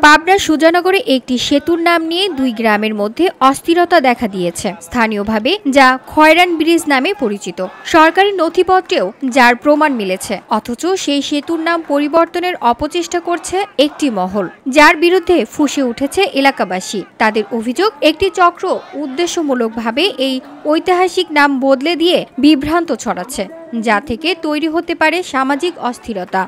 পাবনার সুজানগরে একটি সেতুর নাম নিয়ে দুই গ্রামের মধ্যে অস্থিরতা দেখা দিয়েছে স্থানীয়ভাবে, যা খয়রান ব্রিজ নামে পরিচিত। সরকারি নথিপত্রেও যার প্রমাণ মিলেছে, অথচ সেই সেতুর নাম পরিবর্তনের অপচেষ্টা করছে একটি মহল, যার বিরুদ্ধে ফুঁসে উঠেছে এলাকাবাসী। তাদের অভিযোগ, একটি চক্র উদ্দেশ্যমূলকভাবে এই ঐতিহাসিক নাম বদলে দিয়ে বিভ্রান্ত ছড়াচ্ছে, যা থেকে তৈরি হতে পারে সামাজিক অস্থিরতা।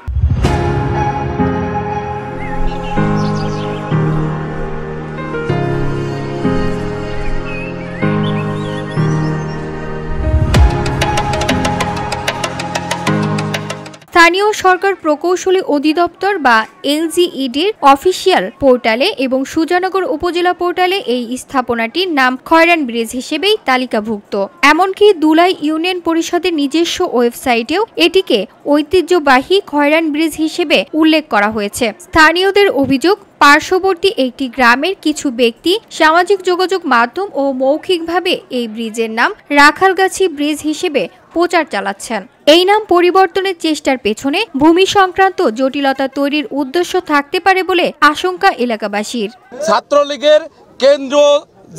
স্থানীয় সরকার প্রকৌশলী অধিদপ্তর বা এলজিইডির অফিসিয়াল পোর্টালে এবং সুজানগর উপজেলা পোর্টালে এই স্থাপনাটির নাম খয়রান ব্রিজ হিসেবেই তালিকাভুক্ত। এমনকি দুলাই ইউনিয়ন পরিষদের নিজস্ব ওয়েবসাইটেও এটিকে ঐতিহ্যবাহী খয়রান ব্রিজ হিসেবে উল্লেখ করা হয়েছে। স্থানীয়দের অভিযোগ, পার্শ্ববর্তী একটি গ্রামের কিছু ব্যক্তি সামাজিক যোগাযোগ মাধ্যম ও মৌখিকভাবে এই ব্রিজের নাম রাখালগাছি ব্রিজ হিসেবে প্রচার চালাচ্ছেন। এই নাম পরিবর্তনের চেষ্টার পেছনে ভূমি সংক্রান্ত জটিলতা তৈরির উদ্দেশ্য থাকতে পারে বলে আশঙ্কা এলাকাবাসীর। ছাত্রলীগের কেন্দ্র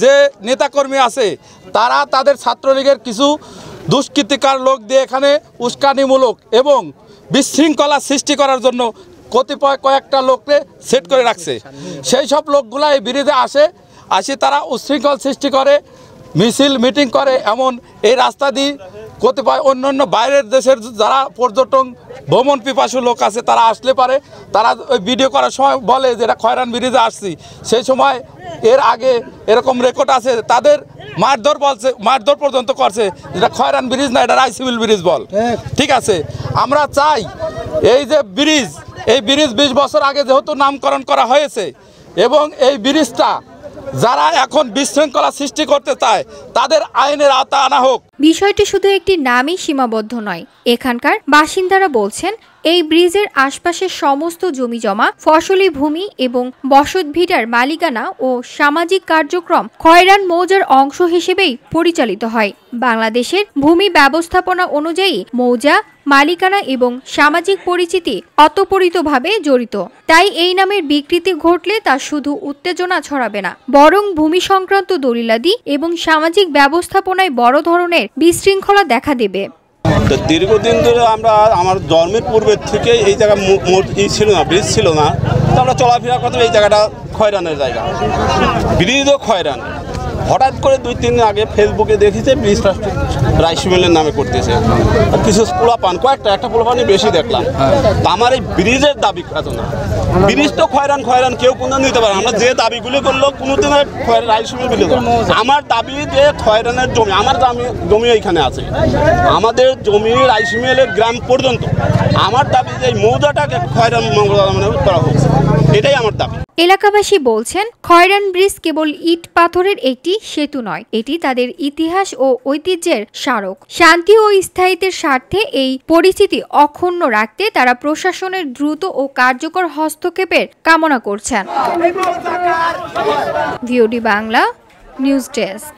যে নেতাকর্মী আছে, তারা তাদের ছাত্রলীগের কিছু দুষ্কৃতিকার লোক দিয়ে এখানে উস্কানিমূলক এবং বিশৃঙ্খলা সৃষ্টি করার জন্য কতিপয় কয়েকটা লোককে সেট করে রাখছে। সেই সব লোকগুলা এই ব্রিজে আসে তারা উচ্ছৃঙ্খল সৃষ্টি করে, মিছিল মিটিং করে। এমন এই রাস্তা দিয়ে কতিপয় অন্যান্য বাইরের দেশের যারা পর্যটন ভ্রমণ পিপাসু লোক আছে, তারা আসলে পারে, তারা ওই ভিডিও করার সময় বলে যে এটা খয়রান ব্রিজে আসছি। সেই সময় এর আগে এরকম রেকর্ড আছে, তাদের মারধর পর্যন্ত করছে, যেটা খয়রান ব্রিজ না, এটা রাইসিভিল ব্রিজ বল। ঠিক আছে, আমরা চাই এই যে ব্রিজ, এই ব্রিজ 20 বছর আগে যেহেতু নামকরণ করা হয়েছে এবং এই ব্রিজটা যারা এখন বিশৃঙ্খলা সৃষ্টি করতে চায় তাদের আইনের আওতা আনা হোক। বিষয়টি শুধু একটি নামই সীমাবদ্ধ নয়। এখানকার বাসিন্দারা বলছেন, এই ব্রিজের আশপাশের সমস্ত জমিজমা, ফসলি ভূমি এবং বসতভিটার মালিকানা ও সামাজিক কার্যক্রম খয়রান মৌজার অংশ হিসেবেই পরিচালিত হয়। বাংলাদেশের ভূমি ব্যবস্থাপনা অনুযায়ী মৌজা মালিকানা এবং সামাজিক পরিচিতি অতপরিতভাবে জড়িত। তাই এই নামের বিকৃতি ঘটলে তা শুধু উত্তেজনা ছড়াবে না, বরং ভূমি সংক্রান্ত দলিলাদি এবং সামাজিক ব্যবস্থাপনায় বড় ধরনের বিশৃঙ্খলা দেখা দেবে। দীর্ঘদিন ধরে আমার জন্মের পূর্বের থেকে এই জায়গা ছিল না, ব্রিজ ছিল না, তো আমরা চলাফেরা করতাম। এই জায়গাটা খয়রানের জায়গা, ব্রিজও খয়রান। হঠাৎ করে 2-3 দিন আগে ফেসবুকে দেখেছে ব্রিজটা রাইস মিলের নামে করতেছে, আর কিছু পোলাপান, একটা পোলাপানি বেশি দেখলাম। তা আমার এই ব্রিজের দাবি এত না, ব্রিজ তো খয়রান কেউ কোনো নিতে পারে। আমরা যে দাবিগুলি করলো কোনোদিন রাইস মিল বিলে, আমার দাবি যে খয়রানের জমি, আমার জমি এইখানে আছে, আমাদের জমি রাইস মিলের গ্রাম পর্যন্ত। আমার দাবি যে এই মৌজাটাকে খয়রান করা হোক, এটাই আমার দাবি। এলাকাবাসী বলছেন, খয়রান ব্রিজ কেবল ইট পাথরের একটি সেতু নয়, এটি তাদের ইতিহাস ও ঐতিহ্যের স্মারক। শান্তি ও স্থায়িত্বের স্বার্থে এই পরিস্থিতি অক্ষুণ্ণ রাখতে তারা প্রশাসনের দ্রুত ও কার্যকর হস্তক্ষেপের কামনা করছেন। VOD Bangla news desk.